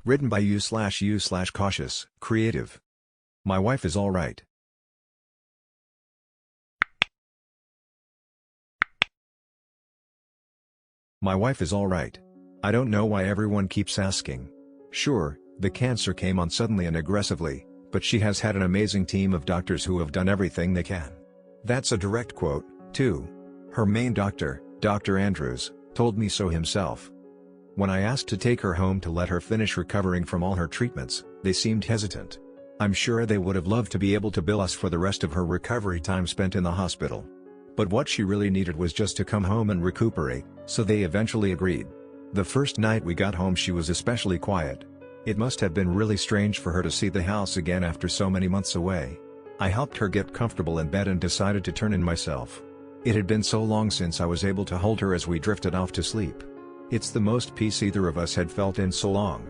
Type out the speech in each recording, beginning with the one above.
Written by you/Cautious Creative. My wife is alright. My wife is alright. I don't know why everyone keeps asking. Sure, the cancer came on suddenly and aggressively, but she has had an amazing team of doctors who have done everything they can. That's a direct quote, too. Her main doctor, Dr. Andrews, told me so himself. When I asked to take her home to let her finish recovering from all her treatments, they seemed hesitant. I'm sure they would have loved to be able to bill us for the rest of her recovery time spent in the hospital. But what she really needed was just to come home and recuperate, so they eventually agreed. The first night we got home she was especially quiet. It must have been really strange for her to see the house again after so many months away. I helped her get comfortable in bed and decided to turn in myself. It had been so long since I was able to hold her as we drifted off to sleep. It's the most peace either of us had felt in so long.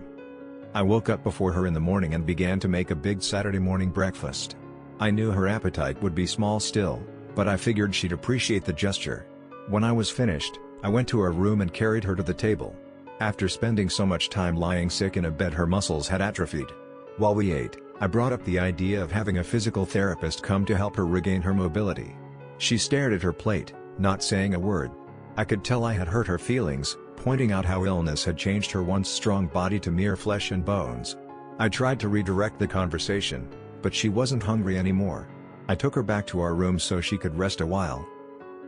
I woke up before her in the morning and began to make a big Saturday morning breakfast. I knew her appetite would be small still, but I figured she'd appreciate the gesture. When I was finished, I went to her room and carried her to the table. After spending so much time lying sick in a bed her muscles had atrophied. While we ate, I brought up the idea of having a physical therapist come to help her regain her mobility. She stared at her plate, not saying a word. I could tell I had hurt her feelings, pointing out how illness had changed her once strong body to mere flesh and bones. I tried to redirect the conversation, but she wasn't hungry anymore. I took her back to our room so she could rest a while.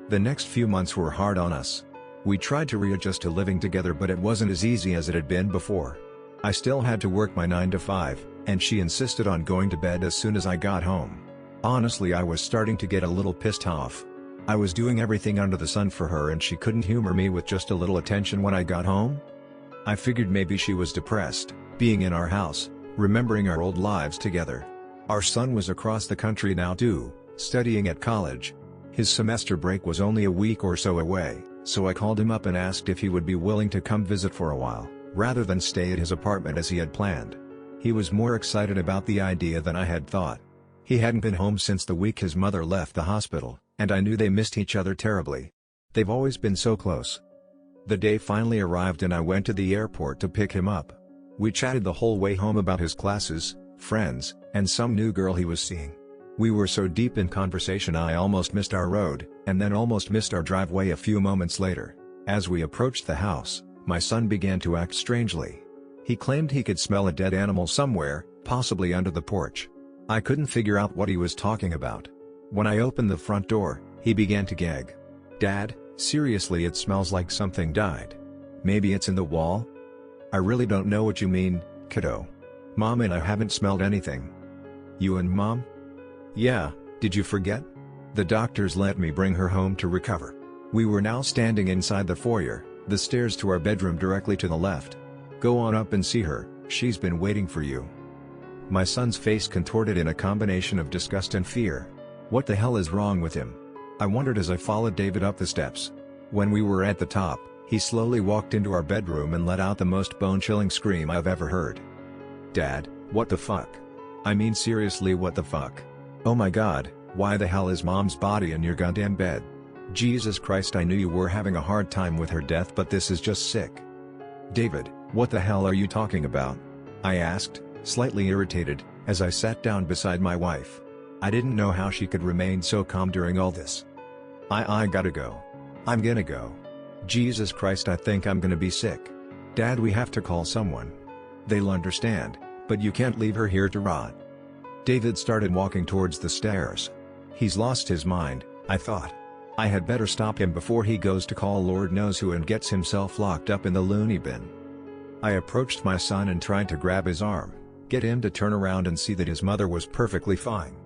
The next few months were hard on us. We tried to readjust to living together, but it wasn't as easy as it had been before. I still had to work my 9 to 5, and she insisted on going to bed as soon as I got home. Honestly, I was starting to get a little pissed off. I was doing everything under the sun for her and she couldn't humor me with just a little attention when I got home? I figured maybe she was depressed, being in our house, remembering our old lives together. Our son was across the country now too, studying at college. His semester break was only a week or so away, so I called him up and asked if he would be willing to come visit for a while, rather than stay at his apartment as he had planned. He was more excited about the idea than I had thought. He hadn't been home since the week his mother left the hospital, and I knew they missed each other terribly. They've always been so close. The day finally arrived and I went to the airport to pick him up. We chatted the whole way home about his classes, friends, and some new girl he was seeing. We were so deep in conversation I almost missed our road, and then almost missed our driveway a few moments later. As we approached the house, my son began to act strangely. He claimed he could smell a dead animal somewhere, possibly under the porch. I couldn't figure out what he was talking about. When I opened the front door, he began to gag. "Dad, seriously, it smells like something died. Maybe it's in the wall?" "I really don't know what you mean, kiddo. Mom and I haven't smelled anything." "You and Mom?" "Yeah, did you forget? The doctors let me bring her home to recover." We were now standing inside the foyer, the stairs to our bedroom directly to the left. "Go on up and see her, she's been waiting for you." My son's face contorted in a combination of disgust and fear. What the hell is wrong with him? I wondered as I followed David up the steps. When we were at the top, he slowly walked into our bedroom and let out the most bone-chilling scream I've ever heard. "Dad, what the fuck? I mean seriously, what the fuck? Oh my god, why the hell is Mom's body in your goddamn bed? Jesus Christ, I knew you were having a hard time with her death, but this is just sick." "David, what the hell are you talking about?" I asked, slightly irritated, as I sat down beside my wife. I didn't know how she could remain so calm during all this. I gotta go. I'm gonna go. Jesus Christ, I think I'm gonna be sick. Dad, we have to call someone. They'll understand, but you can't leave her here to rot." David started walking towards the stairs. He's lost his mind, I thought. I had better stop him before he goes to call Lord knows who and gets himself locked up in the loony bin. I approached my son and tried to grab his arm, get him to turn around and see that his mother was perfectly fine.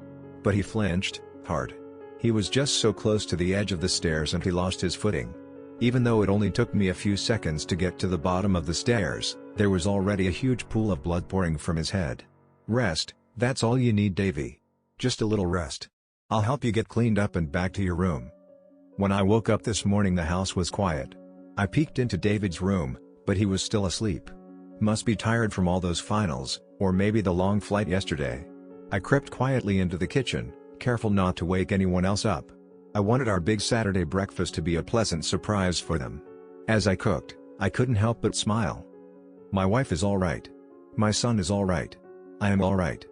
But he flinched, hard. He was just so close to the edge of the stairs and he lost his footing. Even though it only took me a few seconds to get to the bottom of the stairs, there was already a huge pool of blood pouring from his head. "Rest, that's all you need, Davy. Just a little rest. I'll help you get cleaned up and back to your room." When I woke up this morning the house was quiet. I peeked into David's room, but he was still asleep. Must be tired from all those finals, or maybe the long flight yesterday. I crept quietly into the kitchen, careful not to wake anyone else up. I wanted our big Saturday breakfast to be a pleasant surprise for them. As I cooked, I couldn't help but smile. My wife is alright. My son is alright. I am alright.